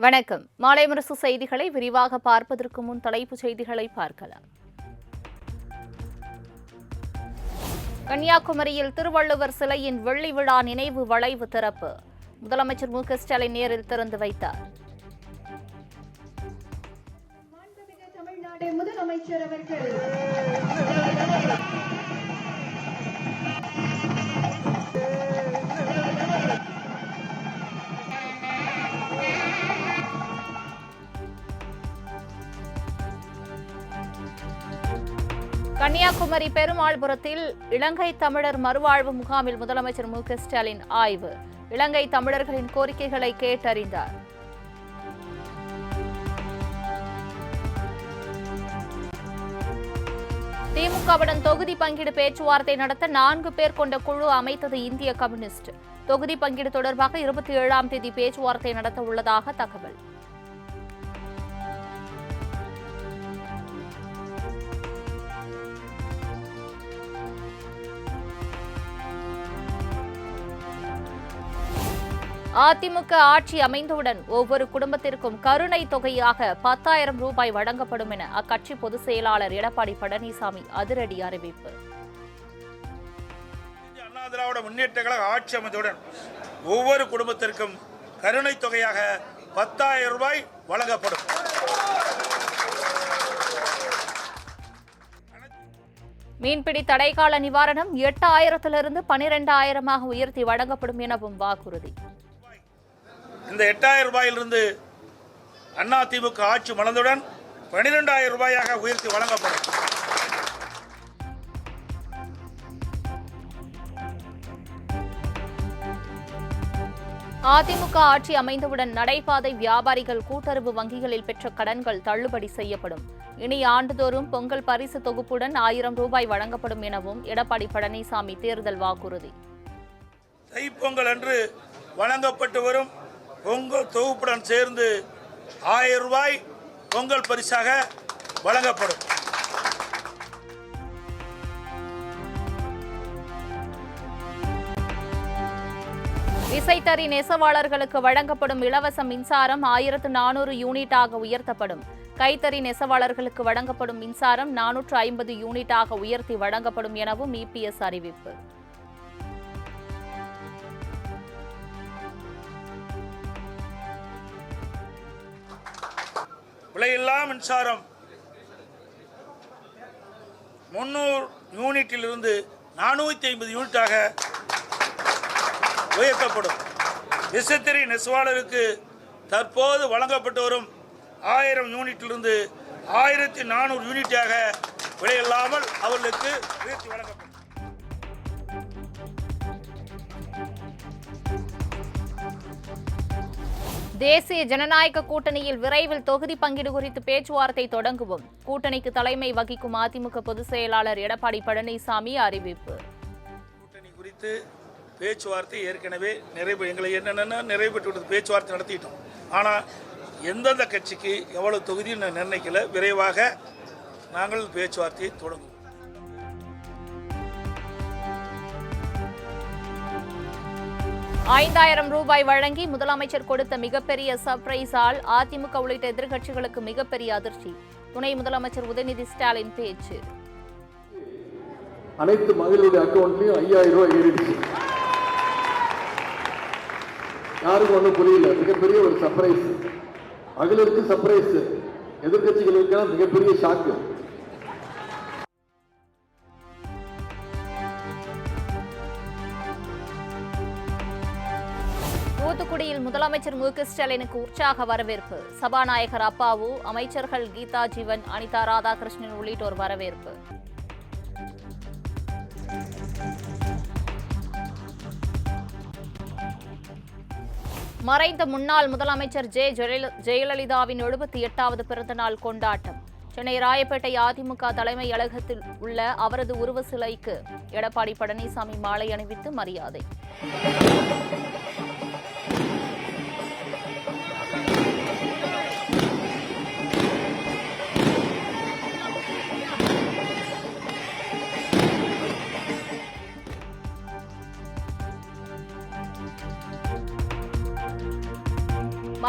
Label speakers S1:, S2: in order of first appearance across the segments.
S1: வணக்கம். மாலை முரசு செய்திகளை விரிவாக பார்ப்பதற்கு முன் தலைப்புச் செய்திகளை பார்க்கலாம். கன்னியாகுமரியில் திருவள்ளுவர் சிலையின் வெள்ளி விழா நினைவு வளைவு திறப்பு. முதலமைச்சர் மு.க.ஸ்டாலின் நேரில் திறந்து வைத்தார்.
S2: தமிழ்நாடு முதலமைச்சர் அவர்கள்
S1: கன்னியாகுமரி பெருமாள்புரத்தில் இலங்கை தமிழர் மறுவாழ்வு முகாமில் முதலமைச்சர் மு.க.ஸ்டாலின் ஆய்வு. இலங்கை தமிழர்களின் கோரிக்கைகளை கேட்டறிந்தார். திமுகவுடன் தொகுதி பங்கீடு பேச்சுவார்த்தை நடத்த 4 பேர் கொண்ட குழு அமைத்தது இந்திய கம்யூனிஸ்ட். தொகுதி பங்கீடு தொடர்பாக 27ஆம் தேதி பேச்சுவார்த்தை நடத்த உள்ளதாக தகவல். அதிமுக ஆட்சி அமைந்தவுடன் ஒவ்வொரு குடும்பத்திற்கும் கருணை தொகையாக 10,000 ரூபாய் வழங்கப்படும் என அக்கட்சி பொதுச் செயலாளர் எடப்பாடி பழனிசாமி அதிரடி அறிவிப்பு.
S3: அண்ணா திராவிட முன்னேற்ற கழக ஆட்சி அமைந்தவுடன் ஒவ்வொரு குடும்பத்திற்கும் கருணை தொகையாக 10,000 ரூபாய் வழங்கப்படும்.
S1: மீன்பிடி தடைக்கால நிவாரணம் 8,000 12,000 உயர்த்தி வழங்கப்படும் எனவும் வாக்குறுதி.
S3: இந்த 8,000 ரூபாயிலிருந்து அதிமுக ஆட்சி மலர்ந்தவுடன் 12,000 ரூபாயாக உயர்த்தி வழங்கப்படும்.
S1: அதிமுக ஆட்சி அமைந்தவுடன் நடைபாதை வியாபாரிகள் கூட்டுறவு வங்கிகளில் பெற்ற கடன்கள் தள்ளுபடி செய்யப்படும். இனி ஆண்டுதோறும் பொங்கல் பரிசு தொகுப்புடன் 1000 ரூபாய் வழங்கப்படும் எனவும் எடப்பாடி பழனிசாமி தேர்தல் வாக்குறுதி.
S3: தைப்பொங்கல் அன்று வழங்கப்பட்டு வரும் பொங்கல் தொகுப்புடன் சேர்ந்து 1000 ரூபாய் பொங்கல் பரிசாக வழங்கப்படும்.
S1: விசைத்தறி நெசவாளர்களுக்கு வழங்கப்படும் இலவச மின்சாரம் 1,400 யூனிட்டாக உயர்த்தப்படும். கைத்தறி நெசவாளர்களுக்கு வழங்கப்படும் மின்சாரம் 450 யூனிட்டாக உயர்த்தி வழங்கப்படும் எனவும் இபிஎஸ் அறிவிப்பு.
S3: விலையில்லா மின்சாரம் 300 யூனிட்டிலிருந்து 450 யூனிட்டாக உயர்த்தப்படும். விசைத்தறி நெசவாளருக்கு தற்போது வழங்கப்பட்டு வரும் 1000 யூனிட்டிலிருந்து 1,400 யூனிட்டாக விலையில்லாமல் அவர்களுக்கு உயர்த்தி வழங்கப்படும்.
S1: தேசிய ஜனநாயக கூட்டணியில் விரைவில் தொகுதி பங்கீடு குறித்து பேச்சுவார்த்தை தொடங்குவோம். கூட்டணிக்கு தலைமை வகிக்கும் அதிமுக பொதுச் செயலாளர் எடப்பாடி பழனிசாமி அறிவிப்பு.
S3: கூட்டணி குறித்து பேச்சுவார்த்தை ஏற்கனவே எங்களை என்னென்ன நிறைவேற்று பேச்சுவார்த்தை நடத்திட்டோம். ஆனால் எந்தெந்த கட்சிக்கு எவ்வளவு தொகுதி நிர்ணயிக்கல. விரைவாக நாங்கள் பேச்சுவார்த்தையை தொடங்குவோம்.
S1: ரூபாய் வழங்கி முதலமைச்சர் கொடுத்த மிகப்பெரிய சர்ப்ரைஸால் அதிமுக உள்ளிட்ட எதிர்க்கட்சிகளுக்கு மிகப்பெரிய அதிர்ச்சி. துணை முதலமைச்சர் உதயநிதி ஸ்டாலின் பேச்சு.
S4: அனைத்து மகளிருடைய அக்கௌண்ட்லயும் 5,000 ரூபாய் ஏறிடுச்சு. யாருக்கும் ஒன்றும் புரியல. மிகப்பெரிய ஒரு சர்ப்ரைஸ். மகளிருக்கு சர்ப்ரைஸ், எதிர்கட்சிகளுக்கு மிகப்பெரிய ஷாக்கு.
S1: தூத்துக்குடியில் முதலமைச்சர் மு.க.ஸ்டாலினுக்கு உற்சாக வரவேற்பு. சபாநாயகர் அப்பாவு, அமைச்சர்கள் கீதா ஜீவன், அனிதா ராதாகிருஷ்ணன் உள்ளிட்டோர் வரவேற்பு. மறைந்த முன்னாள் முதலமைச்சர் ஜெயலலிதாவின் 78வது பிறந்தநாள் கொண்டாட்டம். சென்னை ராயப்பேட்டை அதிமுக தலைமை அலுவலகத்தில் உள்ள அவரது உருவ சிலைக்கு எடப்பாடி பழனிசாமி மாலை அணிவித்து மரியாதை.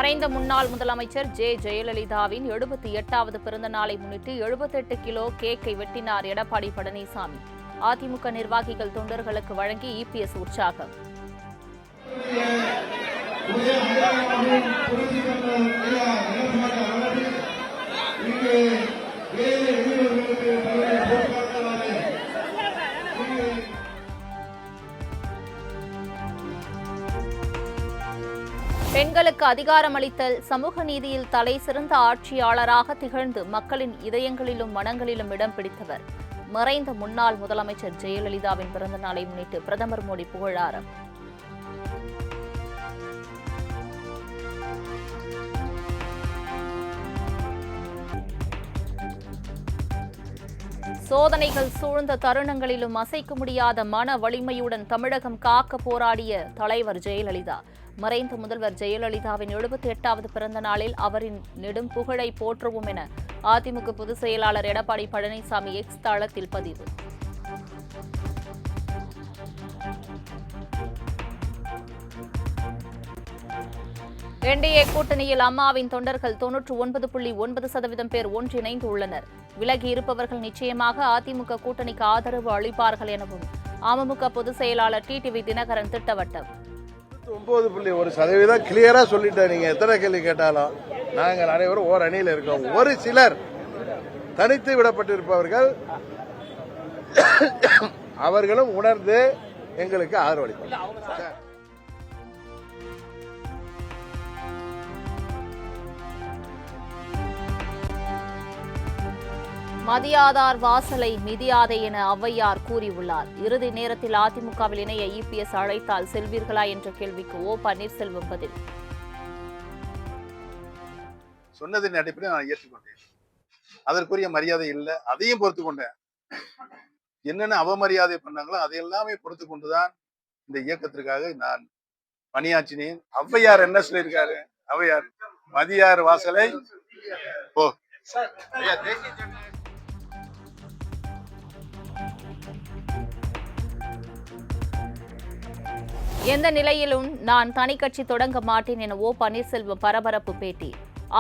S1: மறைந்த முன்னாள் முதலமைச்சர் ஜெயலலிதாவின் 78வது பிறந்த நாளை முன்னிட்டு 78 கிலோ கேக்கை வெட்டினார் எடப்பாடி பழனிசாமி. அதிமுக நிர்வாகிகள் தொண்டர்களுக்கு வழங்கி இபிஎஸ் உற்சாகம். பெண்களுக்கு அதிகாரம் அளித்தல், சமூக நீதியில் தலை சிறந்த ஆட்சியாளராக திகழ்ந்து மக்களின் இதயங்களிலும் மனங்களிலும் இடம் பிடித்தவர். மறைந்த முன்னாள் முதலமைச்சர் ஜெயலலிதாவின் பிறந்த நாளை முன்னிட்டு பிரதமர் மோடி புகழாரம். சோதனைகள் சூழ்ந்த தருணங்களிலும் அசைக்க முடியாத மன வலிமையுடன் தமிழகம் காக்க போராடிய தலைவர் ஜெயலலிதா. மறைந்த முதல்வர் ஜெயலலிதாவின் 78வது பிறந்த நாளில் அவரின் நெடும் புகழை போற்றுவோம் என அதிமுக பொதுச் செயலாளர் எடப்பாடி பழனிசாமி எக்ஸ் தளத்தில் பதிவு. என்டிஏ கூட்டணியில் அம்மாவின் தொண்டர்கள் 99.9% பேர் ஒன்றிணைந்து உள்ளனர். விலகி இருப்பவர்கள் நிச்சயமாக அதிமுக கூட்டணிக்கு ஆதரவு அளிப்பார்கள் எனவும் அமமுக பொதுச் செயலாளர் டிடிவி தினகரன் திட்டவட்டம்.
S2: 9.1% கிளியரா சொல்லிட்டேன். நீங்க எத்தனை கேள்வி கேட்டாலும் நாங்கள் அனைவரும் ஓர் அணியில் இருக்கோம். ஒரு சிலர் தனித்து விடப்பட்டிருப்பவர்கள் அவர்களும் உணர்ந்து எங்களுக்கு ஆதரவளிப்பார்கள்.
S1: மதியாதார் வாசலை மிதியாதே என ஔவையார் கூறியுள்ளார். இறுதி நேரத்தில் அதிமுகவில் இணைய இபிஎஸ் அழைத்தால் செல்வீர்களா என்ற கேள்விக்கு ஓ பன்னீர்செல்வம் பதில்.
S2: சொன்னதின் அடிப்படையில் நான் ஏற்றுக்கொண்டேன். அதற்குரிய மரியாதை இல்லை, அதையும் பொறுத்து கொண்டேன். என்னென்ன அவமரியாதை பண்ணாங்களோ அதையெல்லாமே பொறுத்து கொண்டுதான் இந்த இயக்கத்திற்காக நான் பணியாற்றினேன். ஔவையார் என்ன சொல்லியிருக்காரு? ஔவையார் மதியார் வாசலை ஓ
S1: எந்த நிலையிலும் நான் தனி கட்சி தொடங்க மாட்டேன் என ஓ பன்னீர்செல்வம் பரபரப்பு பேட்டி.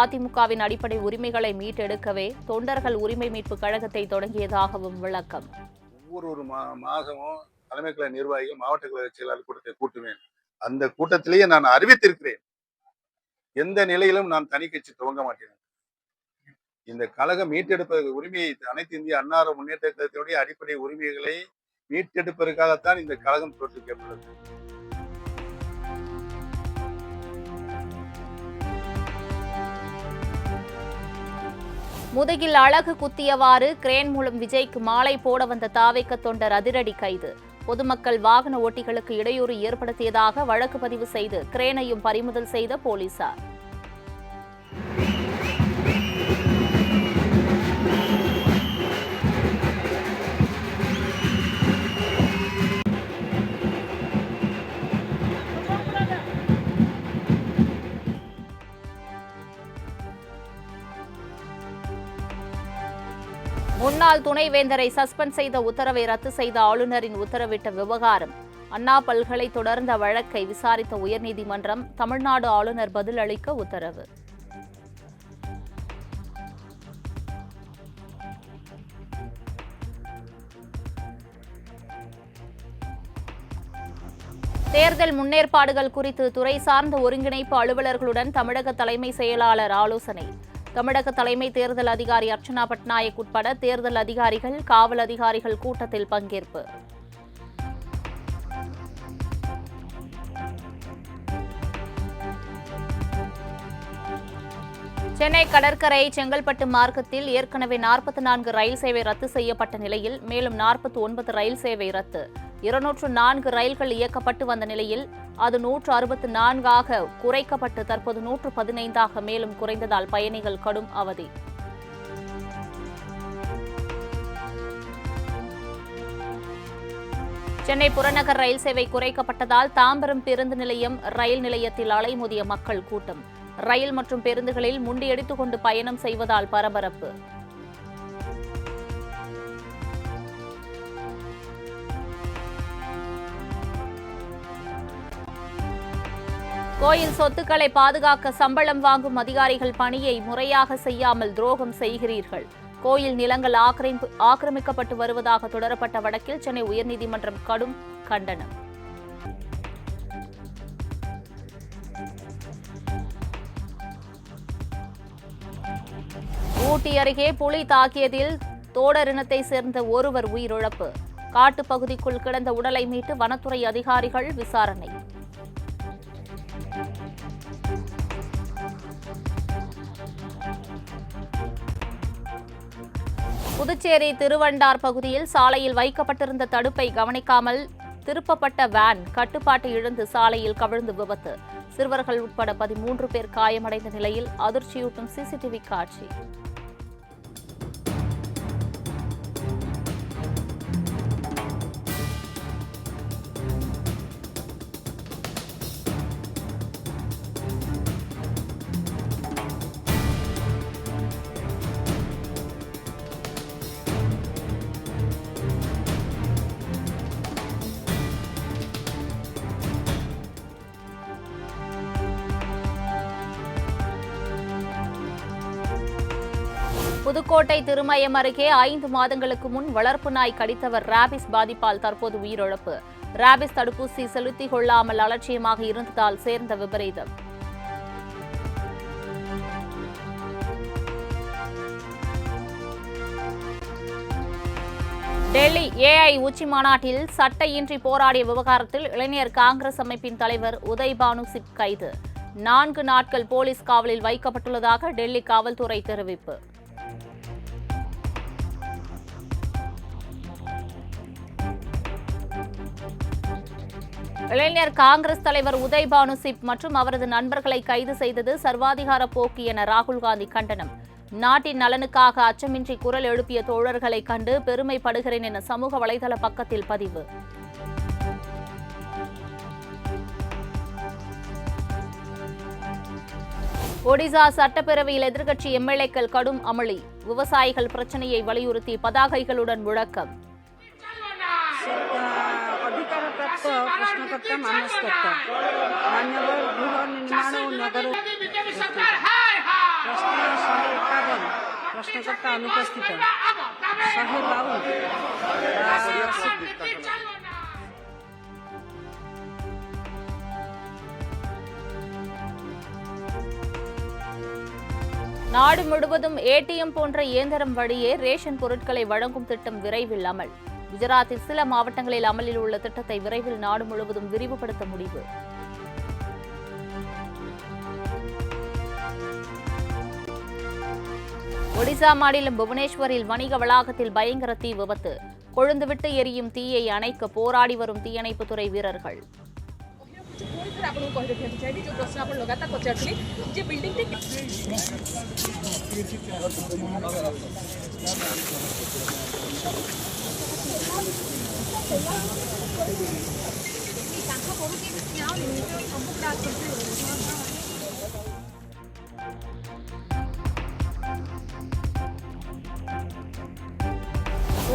S1: அதிமுகவின் அடிப்படை உரிமைகளை மீட்டெடுக்கவே தொண்டர்கள் உரிமை மீட்பு கழகத்தை தொடங்கியதாகவும் விளக்கம்.
S2: ஒவ்வொரு மாதமும் தலைமை கழக நிர்வாகிகள் மாவட்ட கழக செயலாளர் கூட்டத்தை கூட்டுவேன். அந்த கூட்டத்திலேயே நான் அறிவித்திருக்கிறேன், எந்த நிலையிலும் நான் தனி கட்சி துவங்க மாட்டேன். இந்த கழகம் மீட்டெடுப்பதற்கு உரிமையை அனைத்து இந்திய அண்ணா முன்னேற்ற கழகத்தினுடைய அடிப்படை உரிமைகளை மீட்டெடுப்பதற்காகத்தான் இந்த கழகம் தோற்றுவிக்கப்பட்டது.
S1: முதுகில் அழகு குத்தியவாறு கிரேன் மூலம் விஜய்க்கு மாலை போட வந்த தாவேக தொண்டர் அதிரடி கைது. பொதுமக்கள் வாகன ஓட்டிகளுக்கு இடையூறு ஏற்படுத்தியதாக வழக்கு பதிவு செய்து கிரேனையும் பறிமுதல் செய்த போலீசார். முன்னாள் துணைவேந்தரை சஸ்பெண்ட் செய்த உத்தரவை ரத்து செய்த ஆளுநரின் உத்தரவிட்ட விவகாரம். அண்ணா பல்கலை தொடர்ந்த வழக்கை விசாரித்த உயர்நீதிமன்றம் தமிழ்நாடு ஆளுநர் பதிலளிக்க உத்தரவு. தேர்தல் முன்னேற்பாடுகள் குறித்து துறை சார்ந்த ஒருங்கிணைப்பு அலுவலர்களுடன் தமிழக தலைமை செயலாளர் ஆலோசனை. தமிழக தலைமை தேர்தல் அதிகாரி அர்ச்சனா பட்நாயக் உட்பட தேர்தல் அதிகாரிகள், காவல் அதிகாரிகள் கூட்டத்தில் பங்கேற்பு. சென்னை கடற்கரை செங்கல்பட்டு மார்க்கத்தில் ஏற்கனவே 44 ரயில் சேவை ரத்து செய்யப்பட்ட நிலையில் மேலும் 49 ரயில் சேவை ரத்து. 204 ரயில்கள் இயக்கப்பட்டு வந்த நிலையில் அது 164ஆக குறைக்கப்பட்டு தற்போது 115ஆக மேலும் குறைந்ததால் பயணிகள் கடும் அவதி. சென்னை புறநகர் ரயில் சேவை குறைக்கப்பட்டதால் தாம்பரம் பேருந்து நிலையம் ரயில் நிலையத்தில் அலைமோதிய மக்கள் கூட்டம். ரயில் மற்றும் பேருந்துகளில் முண்டியடித்துக் கொண்டு பயணம் செய்வதால் பரபரப்பு. கோயில் சொத்துக்களை பாதுகாக்க சம்பளம் வாங்கும் அதிகாரிகள் பணியை முறையாக செய்யாமல் துரோகம் செய்கிறீர்கள். கோயில் நிலங்கள் ஆக்கிரமிக்கப்பட்டு வருவதாக தொடரப்பட்ட வழக்கில் சென்னை உயர்நீதிமன்றம் கடும் கண்டனம். ஊட்டி அருகே புலி தாக்கியதில் தோடர் இனத்தை சேர்ந்த ஒருவர் உயிரிழப்பு. காட்டுப்பகுதிக்குள் கிடந்த உடலை மீட்டு வனத்துறை அதிகாரிகள் விசாரணை. புதுச்சேரி திருவண்டார் பகுதியில் சாலையில் வைக்கப்பட்டிருந்த தடுப்பை கவனிக்காமல் திருப்பப்பட்ட வேன் கட்டுப்பாட்டை இழந்து சாலையில் கவிழ்ந்து விபத்து. சிறுவர்கள் உட்பட 13 பேர் காயமடைந்த நிலையில் அதிர்ச்சியூட்டும் சிசிடிவி காட்சி. புதுக்கோட்டை திருமயம் அருகே 5 மாதங்களுக்கு முன் வளர்ப்பு நாய் கடித்தவர் ராபிஸ் பாதிப்பால் தற்போது உயிரிழப்பு. ராபிஸ் தடுப்பூசி செலுத்திக் கொள்ளாமல் அலட்சியமாக இருந்ததால் சேர்ந்த விபரீதம். டெல்லி ஏஐ உச்சி மாநாட்டில் சட்டையின்றி போராடிய விவகாரத்தில் இளைஞர் காங்கிரஸ் அமைப்பின் தலைவர் உதய் பானு சிப் கைது. 4 நாட்கள் போலீஸ் காவலில் வைக்கப்பட்டுள்ளதாக டெல்லி காவல்துறை தெரிவிப்பு. இளைஞர் காங்கிரஸ் தலைவர் உதய் பானு சிப் மற்றும் அவரது நண்பர்களை கைது செய்தது சர்வாதிகார போக்கு என ராகுல் காந்தி கண்டனம். நாட்டின் நலனுக்காக அச்சமின்றி குரல் எழுப்பிய தோழர்களை கண்டு பெருமைப்படுகிறேன் என சமூக வலைதள பக்கத்தில் பதிவு. ஒடிசா சட்டப்பேரவையில் எதிர்க்கட்சி எம்எல்ஏக்கள் கடும் அமளி. விவசாயிகள் பிரச்சினையை வலியுறுத்தி பதாகைகளுடன் முழக்கம்.
S5: अधिकारप्राप्त प्रश्नकर्ता मानसकर्ता मान्यवर गृहनिर्माण व नगर प्रश्नकर्ता अनुपस्थित 152
S1: நாடு முழுவதும் ஏடிஎம் போன்ற இயந்திரம் வழியே ரேஷன் பொருட்களை வழங்கும் திட்டம் விரைவில் அமல். குஜராத்தில் சில மாவட்டங்களில் அமலில் உள்ள திட்டத்தை விரைவில் நாடு முழுவதும் விரிவுபடுத்த முடிவு. ஒடிசா மாநிலம் புவனேஸ்வரில் வணிக வளாகத்தில் பயங்கர தீ விபத்து. கொழுந்துவிட்டு எரியும் தீயை அணைக்க போராடி வரும் தீயணைப்புத்துறை வீரர்கள்.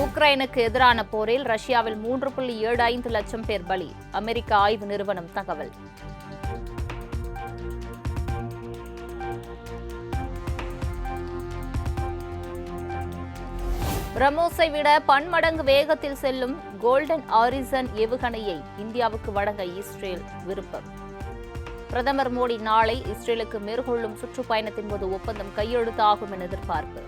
S1: உக்ரைனுக்கு எதிரான போரில் ரஷ்யாவில் 3.75 லட்சம் பேர் பலி. அமெரிக்க ஆய்வு நிறுவனம் தகவல். பிரம்மோஸை விட பன்மடங்கு வேகத்தில் செல்லும் கோல்டன் ஆரிசன் ஏவுகணையை இந்தியாவுக்கு வழங்க இஸ்ரேல் விருப்பம். பிரதமர் மோடி நாளை இஸ்ரேலுக்கு மேற்கொள்ளும் சுற்றுப்பயணத்தின் போது ஒப்பந்தம் கையெழுத்தாகும் என எதிர்பார்ப்பு.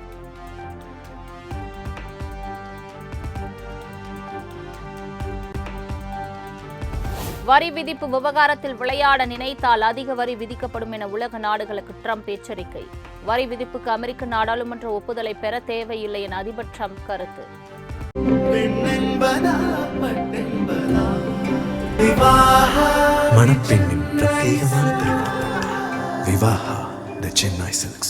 S1: வரி விதிப்பு விவகாரத்தில் விளையாட நினைத்தால் அதிக வரி விதிக்கப்படும் என உலக நாடுகளுக்கு ட்ரம்ப் எச்சரிக்கை. வரி விதிப்புக்கு அமெரிக்க நாடாளுமன்ற ஒப்புதலை பெற தேவையில்லை என அதிபர் ட்ரம்ப் கருத்து.
S6: மணப்பெண்ணின் பிரத்யேகமான திருமணம் விவாஹா தி சென்னை சில்க்ஸ்.